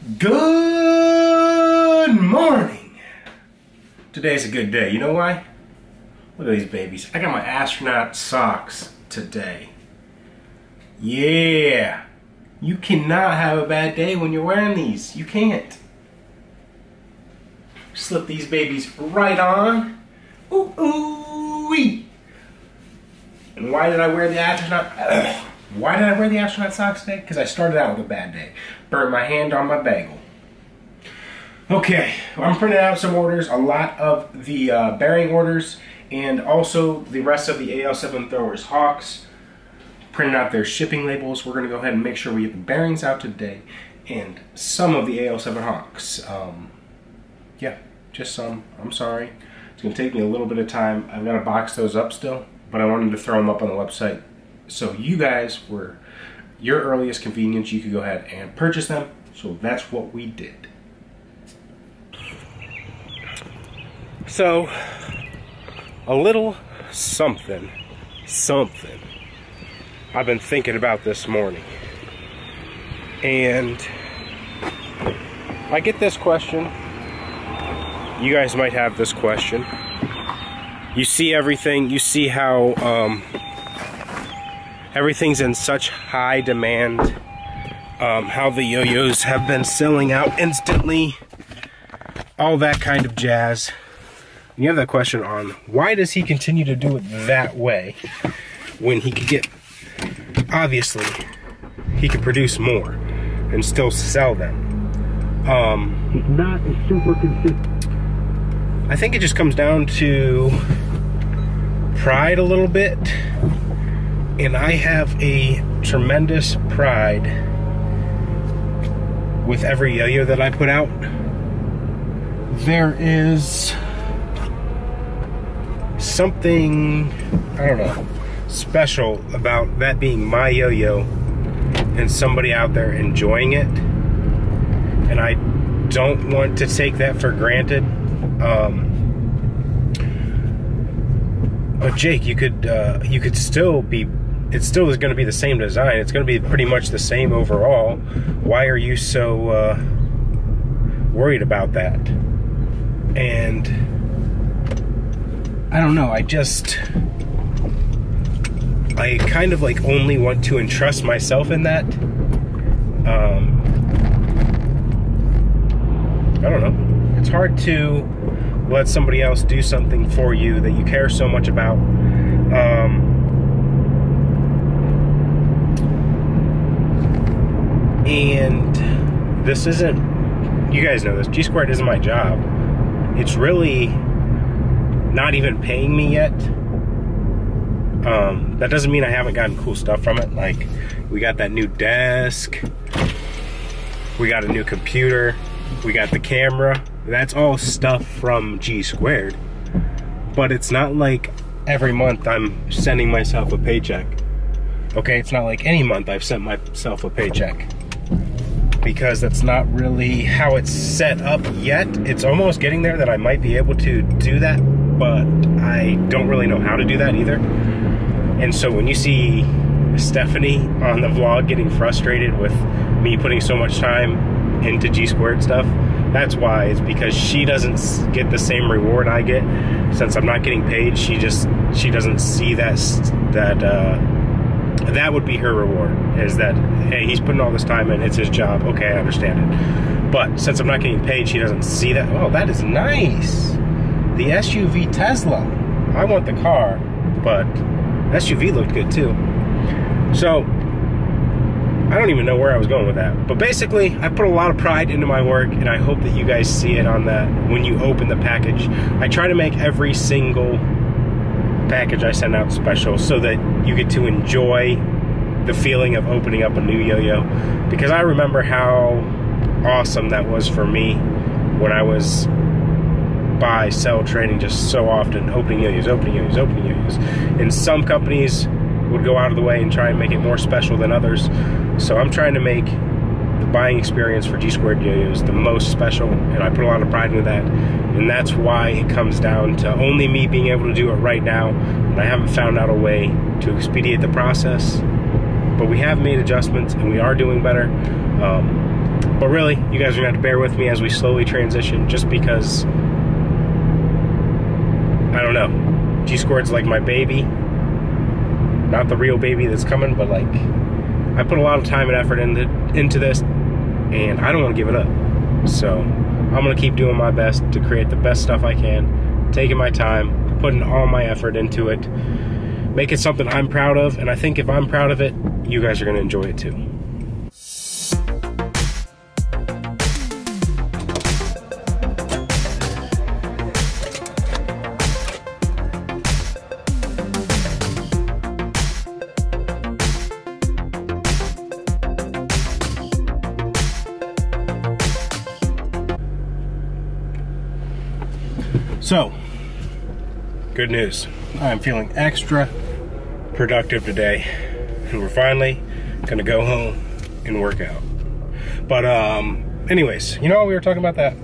Good morning. Today's a good day. You know why? Look at these babies. I got my astronaut socks today. Yeah. You cannot have a bad day when you're wearing these. You can't. Slip these babies right on. Ooh, ooh, wee. And why did I wear the astronaut? Why did I wear the astronaut socks today? Because I started out with a bad day. Burned my hand on my bagel. Okay, I'm printing out some orders, a lot of the bearing orders, and also the rest of the AL7 Throwers Hawks. Printing out their shipping labels. We're going to go ahead and make sure we get the bearings out today, and some of the AL7 Hawks. Yeah, just some. I'm sorry. It's going to take me a little bit of time. I've got to box those up still, but I wanted to throw them up on the website. So you guys were your earliest convenience. You could go ahead and purchase them. So that's what we did. So a little something I've been thinking about this morning. And I get this question. You guys might have this question. You see everything, you see how everything's in such high demand, how the yo-yos have been selling out instantly, all that kind of jazz. And you have that question on why does he continue to do it that way when he could get, obviously, he could produce more and still sell them. He's not super consistent. I think it just comes down to pride a little bit. And I have a tremendous pride with every yo-yo that I put out. There is something, I don't know, special about that being my yo-yo and somebody out there enjoying it. And I don't want to take that for granted. But Jake, you could still be, it still is going to be the same design. It's going to be pretty much the same overall. Why are you so worried about that? And I don't know. I kind of like only want to entrust myself in that. I don't know. It's hard to let somebody else do something for you that you care so much about. And this isn't, you guys know this, G Squared isn't my job. It's really not even paying me yet. That doesn't mean I haven't gotten cool stuff from it. Like, we got that new desk, we got a new computer, we got the camera. That's all stuff from G Squared. But it's not like every month I'm sending myself a paycheck. Okay, it's not like any month I've sent myself a paycheck. Because that's not really how it's set up yet. It's almost getting there that I might be able to do that, but I don't really know how to do that either. And so when you see Stephanie on the vlog getting frustrated with me putting so much time into G Squared stuff, that's why. It's because she doesn't get the same reward I get. Since I'm not getting paid, she doesn't see that would be her reward, is that, hey, he's putting all this time in, it's his job. Okay, I understand it. But since I'm not getting paid, she doesn't see that. Oh, that is nice. The SUV Tesla. I want the car, but SUV looked good too. So I don't even know where I was going with that. But basically, I put a lot of pride into my work, and I hope that you guys see it on that when you open the package. I try to make every single package I send out special so that you get to enjoy the feeling of opening up a new yo-yo, because I remember how awesome that was for me when I was buy, sell, trading just so often, opening yo-yos. And some companies would go out of the way and try and make it more special than others. So I'm trying to make the buying experience for G Squared yo-yos the most special, and I put a lot of pride into that. And that's why it comes down to only me being able to do it right now, and I haven't found out a way to expedite the process. But we have made adjustments, and we are doing better. But really, you guys are gonna have to bear with me as we slowly transition, just because, I don't know, G-Squared's like my baby. Not the real baby that's coming, but like, I put a lot of time and effort into this, and I don't want to give it up. So I'm gonna keep doing my best to create the best stuff I can, taking my time, putting all my effort into it, make it something I'm proud of, and I think if I'm proud of it, you guys are gonna enjoy it too. So, good news. I'm feeling extra productive today, and we're finally gonna go home and work out. But anyways, you know, we were talking about that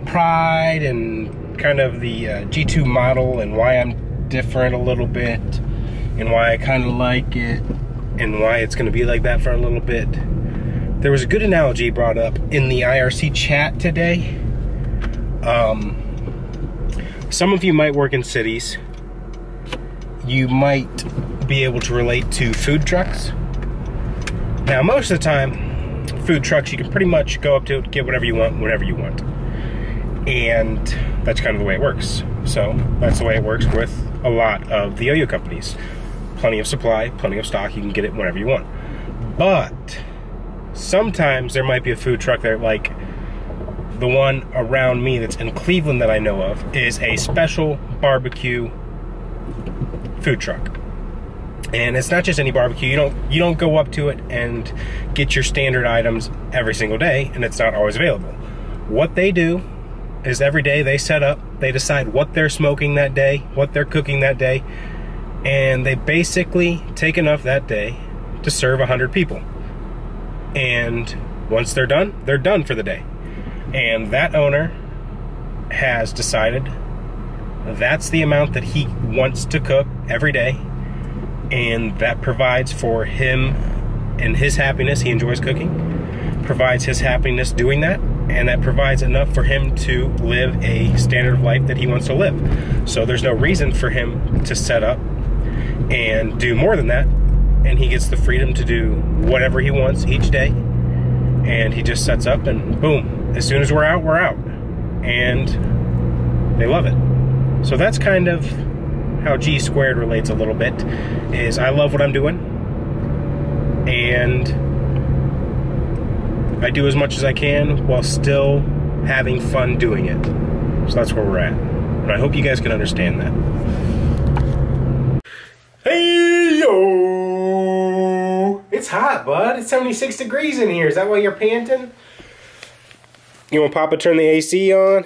pride and kind of the G2 model and why I'm different a little bit and why I kind of like it and why it's gonna be like that for a little bit. There was a good analogy brought up in the IRC chat today. Some of you might work in cities. You might be able to relate to food trucks. Now, most of the time, food trucks, you can pretty much go up to it, get whatever you want, whenever you want. And that's kind of the way it works. So that's the way it works with a lot of the yo-yo companies. Plenty of supply, plenty of stock, you can get it whenever you want. But sometimes there might be a food truck there, like the one around me that's in Cleveland that I know of is a special barbecue food truck. And it's not just any barbecue. You don't go up to it and get your standard items every single day, and it's not always available. What they do is every day they set up, they decide what they're smoking that day, what they're cooking that day, and they basically take enough that day to serve 100 people. And once they're done for the day. And that owner has decided that's the amount that he wants to cook every day, and that provides for him and his happiness. He enjoys cooking, provides his happiness doing that, and that provides enough for him to live a standard of life that he wants to live. So there's no reason for him to set up and do more than that, and he gets the freedom to do whatever he wants each day, and he just sets up and boom. As soon as we're out, and they love it. So that's kind of how G-Squared relates a little bit, is I love what I'm doing, and I do as much as I can while still having fun doing it. So that's where we're at, and I hope you guys can understand that. Hey, yo! It's hot, bud. It's 76 degrees in here. Is that why you're panting? You want Papa to turn the AC on?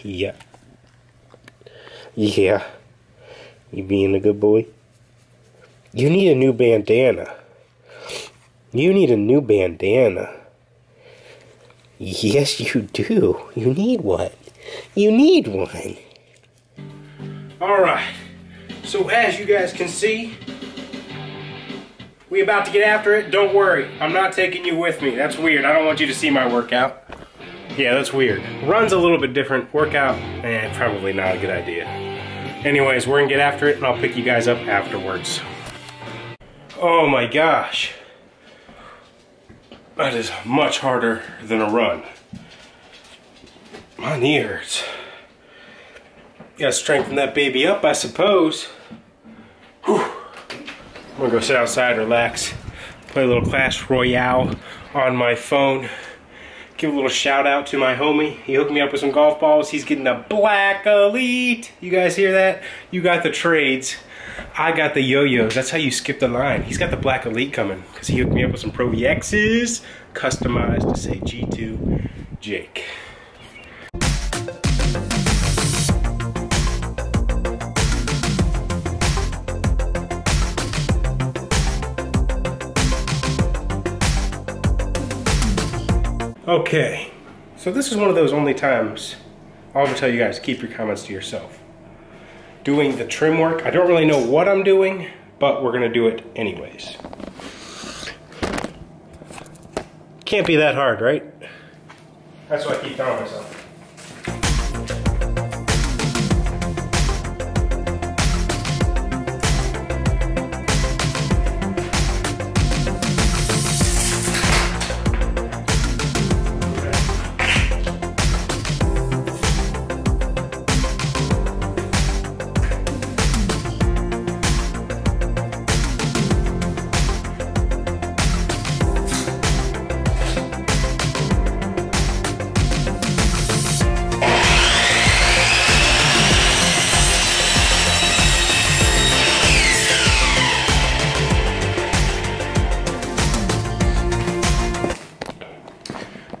Yeah. Yeah. You being a good boy? You need a new bandana. You need a new bandana. Yes, you do. You need one. You need one. Alright. So as you guys can see, we about to get after it. Don't worry, I'm not taking you with me. That's weird. I don't want you to see my workout. Yeah, that's weird. Run's a little bit different. Workout, probably not a good idea. Anyways, we're gonna get after it, and I'll pick you guys up afterwards. Oh my gosh. That is much harder than a run. My knee hurts. Gotta strengthen that baby up, I suppose. Whew. I'm gonna go sit outside, relax, play a little Clash Royale on my phone. Give a little shout out to my homie. He hooked me up with some golf balls. He's getting a Black Elite. You guys hear that? You got the trades. I got the yo-yos. That's how you skip the line. He's got the Black Elite coming because he hooked me up with some Pro VXs, customized to say G2 Jake. Okay, so this is one of those only times I'll ever tell you guys, keep your comments to yourself. Doing the trim work, I don't really know what I'm doing, but we're gonna do it anyways. Can't be that hard, right? That's what I keep telling myself.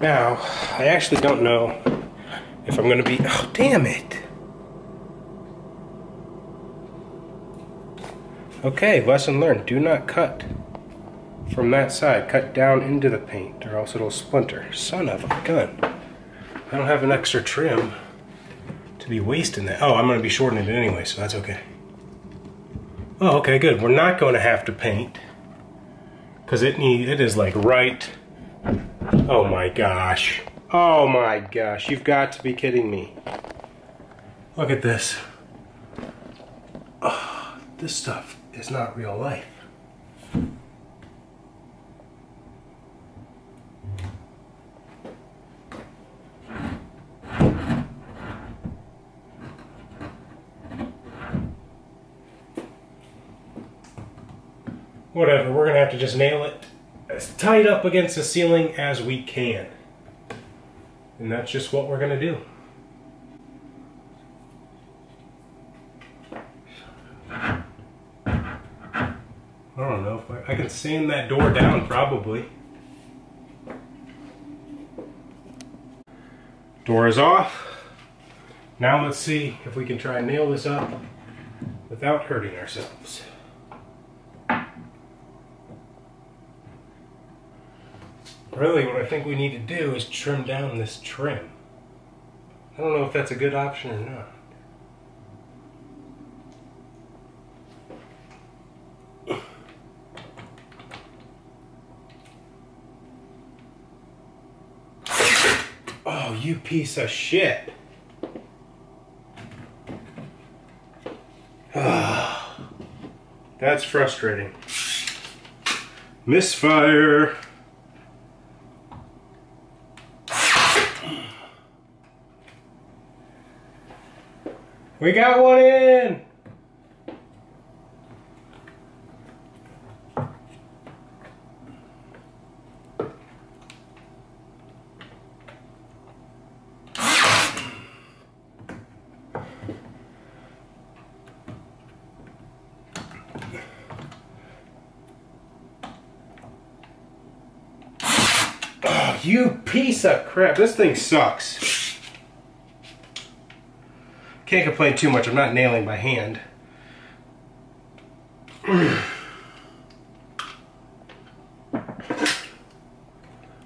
Now, I actually don't know if I'm going to be... Oh, damn it. Okay, lesson learned. Do not cut from that side. Cut down into the paint or else it'll splinter. Son of a gun. I don't have an extra trim to be wasting that. Oh, I'm going to be shortening it anyway, so that's okay. Oh, okay, good. We're not going to have to paint because it is like right... Oh my gosh. Oh my gosh. You've got to be kidding me. Look at this. Oh, this stuff is not real life. Whatever, we're gonna have to just nail it as tight up against the ceiling as we can. And that's just what we're going to do. I don't know if I can sand that door down probably. Door is off. Now let's see if we can try and nail this up without hurting ourselves. Really, what I think we need to do is trim down this trim. I don't know if that's a good option or not. Oh, you piece of shit. That's frustrating. Misfire. We got one in! Oh, you piece of crap. This thing sucks. Can't complain too much. I'm not nailing by hand.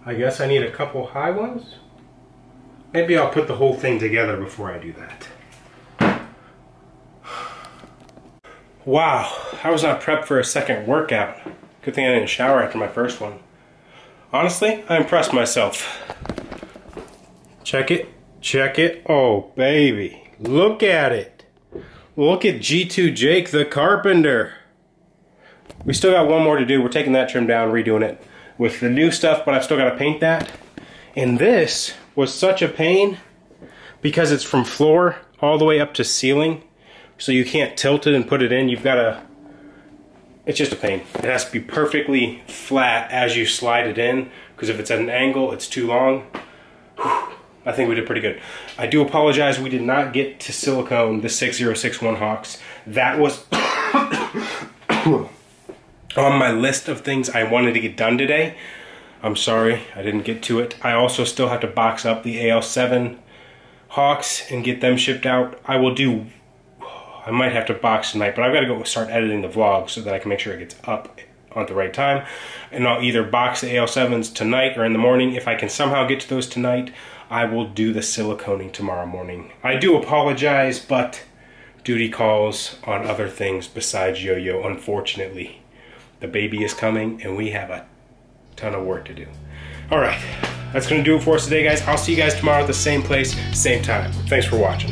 I guess I need a couple high ones. Maybe I'll put the whole thing together before I do that. Wow, I was not prepped for a second workout. Good thing I didn't shower after my first one. Honestly, I impressed myself. Check it. Check it. Oh, baby. Look at it. Look at G2 Jake the Carpenter. We still got one more to do. We're taking that trim down, redoing it with the new stuff, but I've still got to paint that. And this was such a pain because it's from floor all the way up to ceiling. So you can't tilt it and put it in. You've got to... It's just a pain. It has to be perfectly flat as you slide it in, because if it's at an angle, it's too long. Whew. I think we did pretty good. I do apologize we did not get to silicone the 6061 Hawks. That was on my list of things I wanted to get done today. I'm sorry I didn't get to it. I also still have to box up the AL7 Hawks and get them shipped out. I might have to box tonight, but I've got to go start editing the vlog so that I can make sure it gets up at the right time. And I'll either box the AL7s tonight or in the morning. If I can somehow get to those tonight, I will do the siliconing tomorrow morning. I do apologize, but duty calls on other things besides yo-yo, unfortunately. The baby is coming and we have a ton of work to do. All right, that's gonna do it for us today, guys. I'll see you guys tomorrow at the same place, same time. Thanks for watching.